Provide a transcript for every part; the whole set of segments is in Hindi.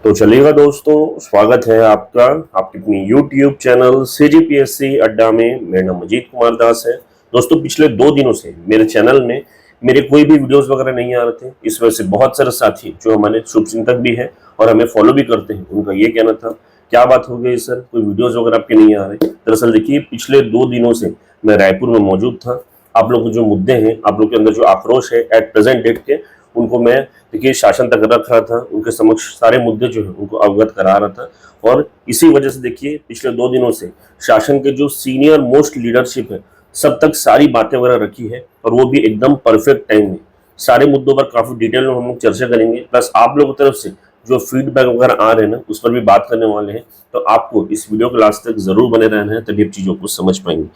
तो चलिएगा दोस्तों, स्वागत है आपका आपके अपनी YouTube चैनल CGPSC अड्डा में। मेरा नाम अजीत कुमार दास है। दोस्तों, पिछले 2 दिनों से मेरे चैनल में मेरे कोई भी वीडियोस वगैरह नहीं आ रहे थे। इस वजह से बहुत सारे साथी जो हमारे शुभचिंतक भी हैं और हमें फॉलो भी करते हैं, उनका ये कहना था, क्या बात हो गई सर, कोई वीडियोज वगैरह आपके नहीं आ रहे। दरअसल देखिए, पिछले 2 दिनों से मैं रायपुर में मौजूद था। आप लोग के जो मुद्दे हैं, आप लोग के अंदर जो आक्रोश है एट प्रेजेंट डेट के, उनको मैं देखिए शासन तक रख रहा था। उनके समक्ष सारे मुद्दे जो है उनको अवगत करा रहा था। और इसी वजह से देखिए, पिछले 2 दिनों से शासन के जो सीनियर मोस्ट लीडरशिप है, सब तक सारी बातें वगैरह रखी है, और वो भी एकदम परफेक्ट टाइम में। सारे मुद्दों पर काफी डिटेल में हम लोग चर्चा करेंगे, प्लस आप लोगों की तरफ से जो फीडबैक वगैरह आ रहे हैं ना, उस पर भी बात करने वाले हैं। तो आपको इस वीडियो के लास्ट तक जरूर बने रहना है, तभी आप चीजों को समझ पाएंगे।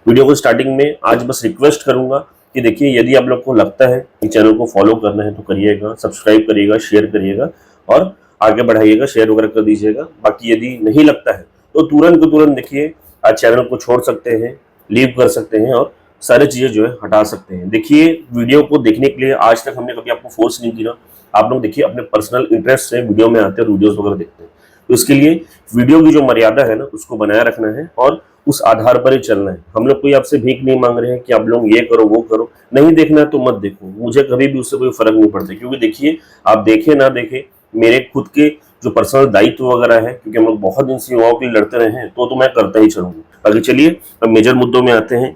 वीडियो को स्टार्टिंग में आज बस रिक्वेस्ट करूंगा कि देखिए, यदि आप लोग को लगता है कि चैनल को फॉलो करना है तो करिएगा, सब्सक्राइब करिएगा, शेयर करिएगा और आगे बढ़ाइएगा, शेयर वगैरह कर दीजिएगा। बाकी यदि नहीं लगता है तो तुरंत को तुरंत देखिए, आज चैनल को छोड़ सकते हैं, लीव कर सकते हैं और सारी चीजें जो है हटा सकते हैं। देखिए, वीडियो को देखने के लिए आज तक हमने कभी आपको फोर्स नहीं किया। आप लोग देखिए अपने पर्सनल इंटरेस्ट से वीडियो में आते हैं, वीडियोस वगैरह देखते हैं। तो इसके लिए वीडियो की जो मर्यादा है ना, उसको बनाए रखना है और उस आधार पर ही चलना है। हम लोग कोई आपसे भीख नहीं मांग रहे हैं कि आप लोग ये करो वो करो। नहीं देखना है तो मत देखो, मुझे कभी भी उससे कोई फर्क नहीं पड़ता। क्योंकि देखिए, आप देखे ना देखे, मेरे खुद के जो पर्सनल दायित्व वगैरह है, क्योंकि हम लोग बहुत दिन से युवाओं के लिए लड़ते रहे हैं, तो मैं करता ही चलूंगा। आगे चलिए, अब मेजर मुद्दों में आते हैं।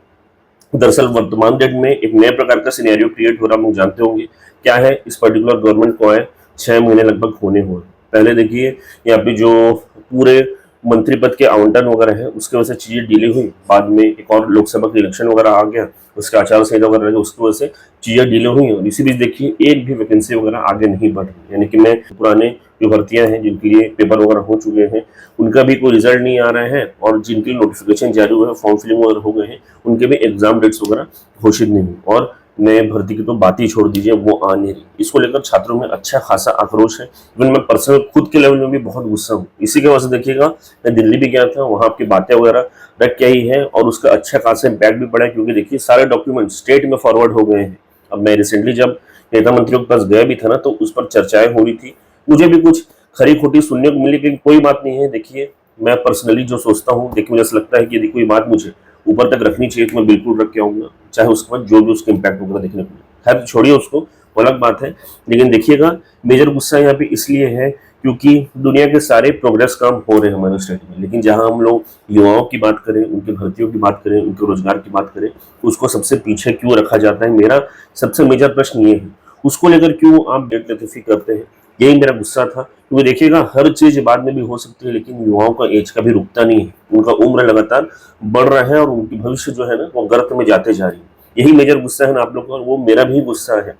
दरअसल वर्तमान डेट में एक नए प्रकार का सिनेरियो क्रिएट हो रहा है, हम जानते होंगे क्या है। इस पर्टिकुलर गवर्नमेंट को आए 6 महीने लगभग होने हुए। पहले देखिए, यहाँ पे जो पूरे मंत्री पद के आवंटन वगैरह है, उसकी वजह से चीजें डिले हुई। बाद में एक और लोकसभा के इलेक्शन वगैरह आ गया, उसके आचार संहिता वगैरह लगे, उसकी वजह से चीजें डिले हुई। और इसी बीच देखिए, एक भी वैकेंसी वगैरह आगे नहीं बढ़ रही। यानी कि मैं पुराने जो भर्तियां हैं, जिनके लिए पेपर वगैरह हो चुके हैं, उनका भी कोई रिजल्ट नहीं आ रहा है। और जिनके नोटिफिकेशन जारी हुए हैं, फॉर्म फिलिंग वगैरह हो गए हैं, उनके भी एग्जाम डेट्स वगैरह घोषित नहीं हुई। और नए भर्ती की तो बात ही छोड़ दीजिए, वो आ नहीं रही। इसको लेकर छात्रों में अच्छा खासा आक्रोश है। इवन मैं पर्सनल खुद के लेवल में भी बहुत गुस्सा हूँ। इसी के वजह से देखिएगा, मैं दिल्ली भी गया था, वहाँ आपकी बातें वगैरह रख के आई है और उसका अच्छा खासा इम्पैक्ट भी पड़ा है। क्योंकि देखिए, सारे डॉक्यूमेंट स्टेट में फॉरवर्ड हो गए हैं। अब मैं रिसेंटली जब नेता मंत्रियों के पास गया भी था ना, तो उस पर चर्चाएं हो रही थी। मुझे भी कुछ खरी खोटी सुनने को मिली, लेकिन कोई बात नहीं है। देखिए, मैं पर्सनली जो सोचता हूँ, देखिए मुझे ऐसा लगता है कि यदि कोई बात मुझे ऊपर तक रखनी चाहिए तो मैं बिल्कुल रख के आऊंगा, चाहे उसके बाद जो भी उसके इम्पैक्ट वगैरह देखने को मिले। खैर छोड़िए उसको, वो अलग बात है। लेकिन देखिएगा, मेजर गुस्सा यहाँ पे इसलिए है क्योंकि दुनिया के सारे प्रोग्रेस काम हो रहे हैं हमारे स्टेट में, लेकिन जहां हम लोग युवाओं की बात करें, उनकी भर्तियों की बात करें, उनके रोजगार की बात करें, तो उसको सबसे पीछे क्यों रखा जाता है। मेरा सबसे मेजर प्रश्न ये है, उसको लेकर क्यों आप डेट लतीफी करते हैं। यही मेरा गुस्सा था। क्योंकि देखिएगा, हर चीज बाद में भी हो सकती है, लेकिन युवाओं का एज कभी रुकता नहीं है। उनका उम्र लगातार बढ़ रहा है और उनकी भविष्य जो है ना, वो गर्त में जाते जा रही है। यही मेजर गुस्सा है ना आप लोग का, और वो मेरा भी गुस्सा है।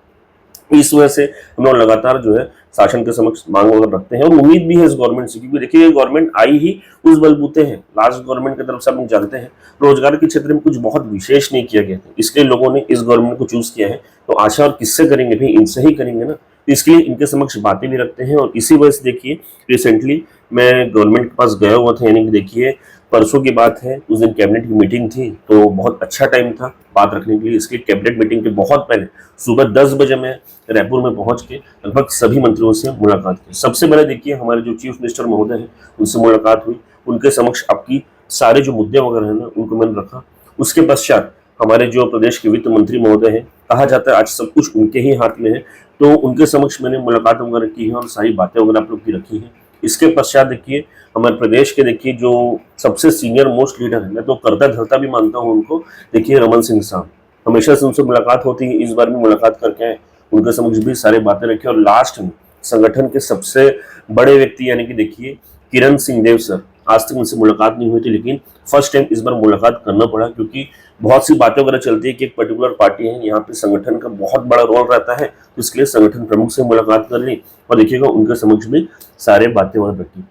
इस वजह से हम लोग लगातार जो है शासन के समक्ष मांग वगैरह रखते हैं और उम्मीद भी है इस गवर्नमेंट से। क्योंकि देखिए, ये गवर्नमेंट आई ही उस बलबूते हैं। लास्ट गवर्नमेंट की तरफ से हम लोग जानते हैं, रोजगार के क्षेत्र में कुछ बहुत विशेष नहीं किया गया था, इसलिए लोगों ने इस गवर्नमेंट को चूज किया है। तो आशा और किससे करेंगे भाई, इनसे ही करेंगे ना। तो इसके लिए इनके समक्ष बातें भी रखते हैं। और इसी वजह से देखिए, रिसेंटली मैं गवर्नमेंट के पास गया हुआ था। यानी कि देखिए, परसों की बात है, उस दिन कैबिनेट की मीटिंग थी, तो बहुत अच्छा टाइम था बात रखने के लिए। इसके कैबिनेट मीटिंग के बहुत पहले सुबह 10 बजे मैं रायपुर में पहुंच के लगभग सभी मंत्रियों से मुलाकात की। सबसे पहले देखिए, हमारे जो चीफ मिनिस्टर महोदय हैं, उनसे मुलाकात हुई। उनके समक्ष आपकी सारे जो मुद्दे वगैरह हैं ना, उनको मैंने रखा। उसके पश्चात हमारे जो प्रदेश के वित्त मंत्री महोदय हैं, कहा जाता है आज सब कुछ उनके ही हाथ में है, तो उनके समक्ष मैंने मुलाकात वगैरह की है और सारी बातें वगैरह आप लोग की रखी है। इसके पश्चात देखिए, हमारे प्रदेश के देखिए जो सबसे सीनियर मोस्ट लीडर है, मैं तो करता धरता भी मानता हूँ उनको, देखिए रमन सिंह साहब। हमेशा से उनसे मुलाकात होती है, इस बार भी मुलाकात करके आए, उनके समक्ष भी सारी बातें रखी। और लास्ट में संगठन के सबसे बड़े व्यक्ति यानी कि देखिए किरण सिंहदेव सर, आज तक उनसे मुलाकात नहीं हुई थी, लेकिन फर्स्ट टाइम इस बार मुलाकात करना पड़ा। क्योंकि बहुत सी बातें वगैरह चलती है कि एक पर्टिकुलर पार्टी है, यहाँ पे संगठन का बहुत बड़ा रोल रहता है, तो इसके लिए संगठन प्रमुख से मुलाकात कर ली और देखिएगा उनके समक्ष भी सारे बातें वगैरह रखी।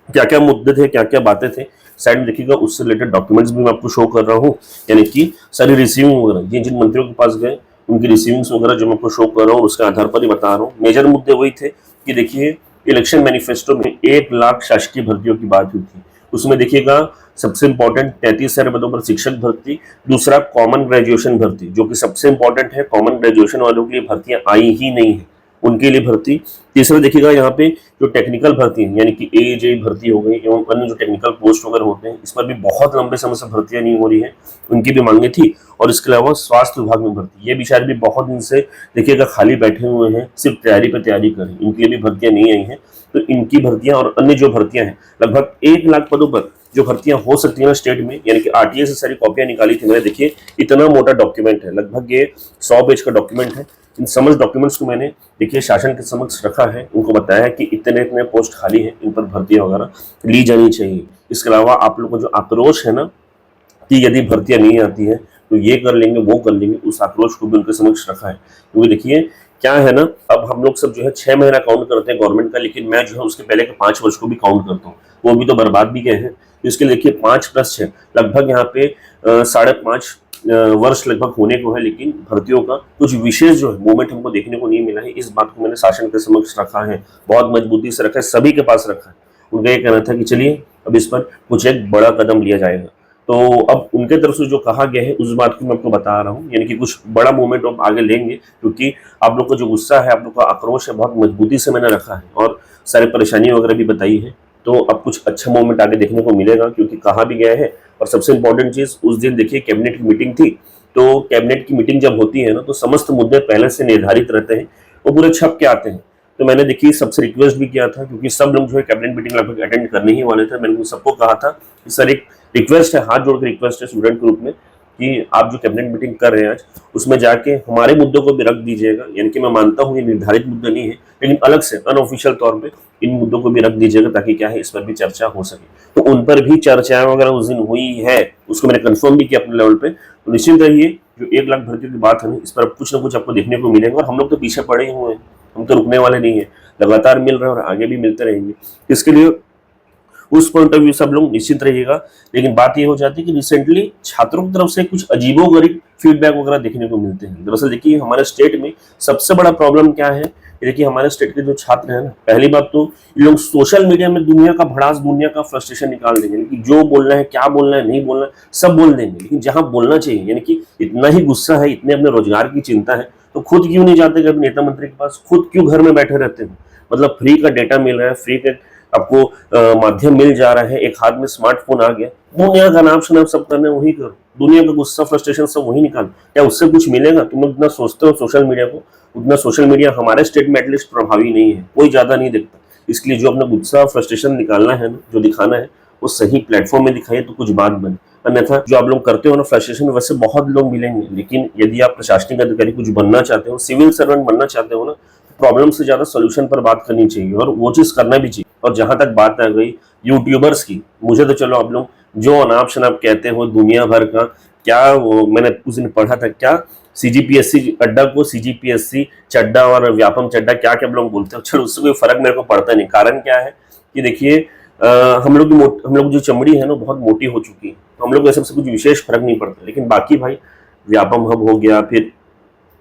क्या क्या मुद्दे थे, क्या क्या बातें थे, साइड में देखिएगा उससे रिलेटेड डॉक्यूमेंट्स भी मैं आपको शो कर रहा हूँ। यानी कि सारी रिसीविंग वगैरह, जिन जिन मंत्रियों के पास गए उनकी रिसीविंग्स वगैरह जो मैं आपको शो कर रहा हूँ, उसके आधार पर ही बता रहा हूँ। मेजर मुद्दे वही थे कि देखिए, इलेक्शन मैनिफेस्टो में 1 लाख शासकीय भर्तियों की बात हुई थी। उसमें देखिएगा सबसे इंपॉर्टेंट 33,000 पदों पर शिक्षक भर्ती, दूसरा कॉमन ग्रेजुएशन भर्ती जो कि सबसे इंपॉर्टेंट है, कॉमन ग्रेजुएशन वालों के लिए भर्तियां आई ही नहीं है, उनके लिए भर्ती। तीसरा देखिएगा यहाँ पे जो टेक्निकल भर्ती है यानी कि एजेई भर्ती हो गई एवं अन्य जो टेक्निकल पोस्ट वगैरह होते हैं, इस पर भी बहुत लंबे समय से भर्तियां नहीं हो रही है, उनकी भी मांगे थी। और इसके अलावा स्वास्थ्य विभाग में भर्ती, ये बेचारे भी बहुत दिन से देखिएगा खाली बैठे हुए हैं, सिर्फ तैयारी पर तैयारी करें, इनके लिए भी भर्तियां नहीं आई हैं। तो इनकी भर्तियां और अन्य जो भर्तियां हैं लगभग 1 लाख पदों पर जो भर्तियां हो सकती है ना स्टेट में, यानी कि आरटीए से सारी कॉपियां निकाली थी मैंने। देखिए इतना मोटा डॉक्यूमेंट है, लगभग ये 100 पेज का डॉक्यूमेंट है। इन समस्त डॉक्यूमेंट्स को मैंने देखिए शासन के समक्ष रखा है, उनको बताया है कि इतने इतने पोस्ट खाली है, इन पर भर्तियां वगैरह ली जानी चाहिए। इसके अलावा आप लोग का जो आक्रोश है ना कि यदि भर्तियां नहीं आती है तो ये कर लेंगे वो कर लेंगे, उस आक्रोश को भी उनके समक्ष रखा है। क्योंकि देखिए क्या है ना, अब हम लोग सब जो है 6 महीना काउंट करते हैं गवर्नमेंट का, लेकिन मैं जो है उसके पहले के 5 वर्ष को भी काउंट करता हूँ, वो भी तो बर्बाद भी गए हैं। इसके देखिए 5+6 लगभग यहाँ पे 5.5 वर्ष लगभग होने को है, लेकिन भर्तियों का कुछ विशेष जो है मूवमेंट हमको देखने को नहीं मिला है। इस बात को मैंने शासन के समक्ष रखा है, बहुत मजबूती से रखा है, सभी के पास रखा है। उनका ये कहना था कि चलिए अब इस पर कुछ एक बड़ा कदम लिया जाएगा। तो अब उनके तरफ से जो कहा गया है उस बात को मैं आपको बता रहा हूँ, यानी कि कुछ बड़ा मूवमेंट आप आगे लेंगे, क्योंकि आप लोग का जो गुस्सा है, आप लोग का आक्रोश है, बहुत मजबूती से मैंने रखा है और सारी परेशानी वगैरह भी बताई है। तो अब कुछ अच्छा मूवमेंट आगे देखने को मिलेगा, क्योंकि कहा भी गया है। और सबसे इंपॉर्टेंट चीज, उस दिन देखिए कैबिनेट की मीटिंग थी, तो कैबिनेट की मीटिंग जब होती है ना तो समस्त मुद्दे पहले से निर्धारित रहते हैं, वो पूरे छप के आते हैं। तो मैंने देखिए सबसे रिक्वेस्ट भी किया था, क्योंकि सब लोग जो है कैबिनेट मीटिंग लगभग अटेंड करने ही वाले थे। मैंने सबको कहा था कि सर एक रिक्वेस्ट है, हाथ जोड़ के रिक्वेस्ट है स्टूडेंट ग्रुप में, कि आप जो कैबिनेट मीटिंग कर रहे हैं आज, उसमें जाके हमारे मुद्दों को भी रख दीजिएगा। यानी कि मैं मानता हूँ ये निर्धारित मुद्दा नहीं है, लेकिन अलग से अनऑफिशियल तौर पे इन मुद्दों को भी रख दीजिएगा, ताकि क्या है इस पर भी चर्चा हो सके। तो उन पर भी चर्चाएं वगैरह उस दिन हुई है, उसको मैंने कंफर्म भी किया अपने लेवल पे। तो निश्चित रहिए जो 1 लाख भर्तियों की बात है ना, इस पर कुछ ना कुछ आपको देखने को मिलेगा। और हम लोग तो पीछे पड़े ही हुए हैं, हम तो रुकने वाले नहीं है, लगातार मिल रहे हैं और आगे भी मिलते रहेंगे। इसके लिए उस पॉइंट ऑफ व्यू सब लोग निश्चित रहिएगा। लेकिन बात ये हो जाती है कि रिसेंटली छात्रों की तरफ से कुछ अजीबोगरीब फीडबैक वगैरह देखने को मिलते हैं। दरअसल देखिए हमारे स्टेट में सबसे बड़ा प्रॉब्लम क्या है, देखिए हमारे स्टेट के जो छात्र हैं ना, पहली बात तो ये लोग सोशल मीडिया में दुनिया का भड़ास, दुनिया का फ्रस्ट्रेशन निकाल देंगे, कि जो बोलना है, क्या बोलना है, नहीं बोलना है, सब बोल देंगे। लेकिन जहां बोलना चाहिए, यानी कि इतना ही गुस्सा है, इतने अपने रोजगार की चिंता है, तो खुद क्यों नहीं जाते कभी नेता मंत्री के पास, खुद क्यों घर में बैठे रहते हैं। मतलब फ्री का डेटा मिल रहा है, फ्री का आपको माध्यम मिल जा रहा है, एक हाथ में स्मार्टफोन आ गया, दुनिया का नाम शनाम सब करना वही करो, दुनिया का गुस्सा फ्रस्ट्रेशन सब वही निकालो। क्या उससे कुछ मिलेगा? तुम लोग इतना सोचते हो सोशल मीडिया को, उतना सोशल मीडिया हमारे स्टेट में एटलीस्ट प्रभावी नहीं है, कोई ज्यादा नहीं देखता। इसलिए जो अपना गुस्सा फ्रस्ट्रेशन निकालना है ना, जो दिखाना है, वो सही प्लेटफॉर्म में दिखाइए तो कुछ बात बने। अन्यथा जो आप लोग करते हो ना फ्रस्ट्रेशन, वैसे बहुत लोग मिलेंगे, लेकिन यदि आप प्रशासनिक अधिकारी कुछ बनना चाहते हो, सिविल सर्वेंट बनना चाहते हो ना, प्रॉब्लम से ज्यादा सोल्यूशन पर बात करनी चाहिए, और वो चीज करना भी चाहिए। और जहां तक बात आ गई यूट्यूबर्स की, मुझे तो चलो आप लोग जो अनाप शनाप कहते हो दुनिया भर का, क्या वो मैंने उस दिन पढ़ा था, क्या सीजीपीएससी अड्डा को सीजीपीएससी चड्डा और व्यापम चड्डा क्या क्या लोग बोलते हैं। चलो उससे कोई फर्क मेरे को पड़ता नहीं। कारण क्या है कि देखिए हम लोग जो चमड़ी है ना बहुत मोटी हो चुकी है, तो हम लोग ऐसे कुछ विशेष फर्क नहीं पड़ता। लेकिन बाकी भाई व्यापम हब हो गया, फिर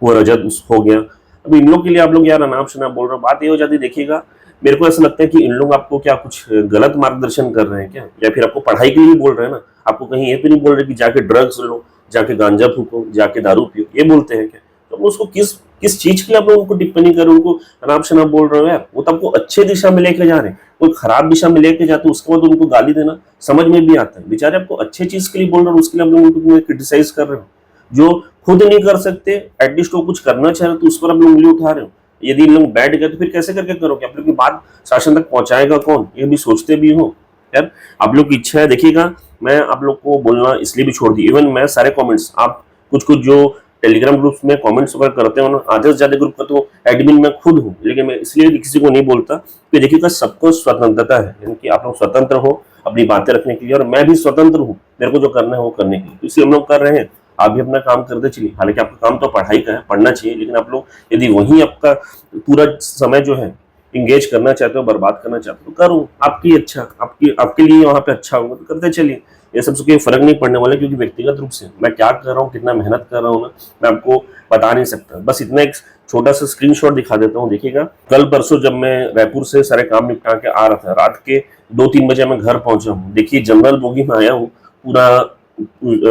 वो रजत हो गया, अब इन लोग के लिए आप लोग यार अनाप शनाप बोल रहे हो। बात ये हो जाती, देखिएगा मेरे को ऐसा लगता है कि इन लोग आपको क्या कुछ गलत मार्गदर्शन कर रहे हैं क्या, या फिर आपको पढ़ाई के लिए बोल रहे हैं ना, आपको कहीं ये भी नहीं बोल रहे कि जाके ड्रग्स लो, जाके गांजा फूको, जाके दारू पियो, ये बोलते हैं क्या? तो उसको किस चीज के लिए आप लोग उनको टिप्पणी कर रहे हो, उनको अनाप शनाप बोल रहे हो यार? वो तो आपको अच्छे दिशा में लेके जा रहे हैं, कोई खराब दिशा में लेके जाते, उसके बाद उनको गाली देना समझ में भी आता है। बेचारे आपको अच्छे चीज के लिए बोल रहे हो, उसके लिए आप लोग उनको क्रिटिसाइज कर रहे हो। जो खुद नहीं कर सकते, एटलीस्ट वो कुछ करना चाह रहे हो, तो उस पर आप लोग उंगली उठा रहे हो। यदि इन लोग बैठ गए तो फिर कैसे करके करोगे? आप लोग की बात शासन तक पहुंचाएगा कौन, ये भी सोचते भी हो यार। आप लोग की इच्छा है, देखिएगा मैं आप लोग को बोलना इसलिए भी छोड़ दी, इवन मैं सारे कमेंट्स, आप कुछ जो टेलीग्राम ग्रुप्स में कमेंट्स वगैरह करते हो ना, आधे से ज्यादा ग्रुप का तो एडमिन मैं खुद हूँ, लेकिन मैं इसलिए भी किसी को नहीं बोलता कि देखिएगा सबको स्वतंत्रता है, यानी कि आप लोग स्वतंत्र हो अपनी बातें रखने के लिए, और मैं भी स्वतंत्र हूँ मेरे को जो करना है वो करने के लिए। तो इसलिए हम लोग कर रहे हैं, आप भी अपना काम करते चलिए। हालांकि आपका काम तो पढ़ाई का है, पढ़ना चाहिए, लेकिन आप लोग यदि वहीं आपका पूरा समय जो है इंगेज करना चाहते हो, बर्बाद करना चाहते हो, करो, आपकी अच्छा, आपके लिए वहां पे अच्छा होगा तो करते चलिए। ये सबसे कोई फर्क नहीं पड़ने वाला, क्योंकि व्यक्तिगत रूप से मैं क्या कर रहा हूँ, कितना मेहनत कर रहा हूँ ना, मैं आपको बता नहीं सकता। बस इतना एक छोटा सा स्क्रीनशॉट दिखा देता हूँ। देखिएगा कल परसों जब मैं रायपुर से सारे काम निपटा के आ रहा था, रात के 2-3 बजे मैं घर पहुंचा हूँ। देखिए जनरल बोगी में आया हूँ, पूरा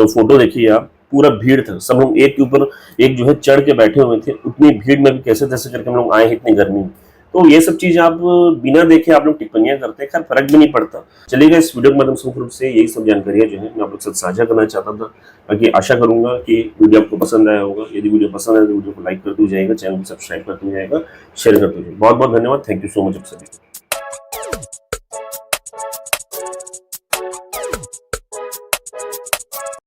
फोटो देखिए आप, पूरा भीड़ था, सब लोग एक के ऊपर एक जो है चढ़ के बैठे हुए थे। उतनी भीड़ में भी कैसे तैसे करके हम लोग आए हैं इतनी गर्मी में। तो ये सब चीज आप बिना देखे आप लोग टिप्पणियां करते हैं, खैर फर्क भी नहीं पड़ता। चलिएगा, इस वीडियो के माध्यम से मुख्य रूप से यही सब जानकारियां जो है मैं आप लोग के साथ साझा करना चाहता था। बाकी आशा करूंगा कि वीडियो आपको पसंद आया होगा। यदि वीडियो पसंद आए तो वीडियो को लाइक करते जाएगा, चैनल को सब्सक्राइब करते जाएगा, शेयर करते जाएगा। बहुत बहुत धन्यवाद, थैंक यू सो मच आप सभी।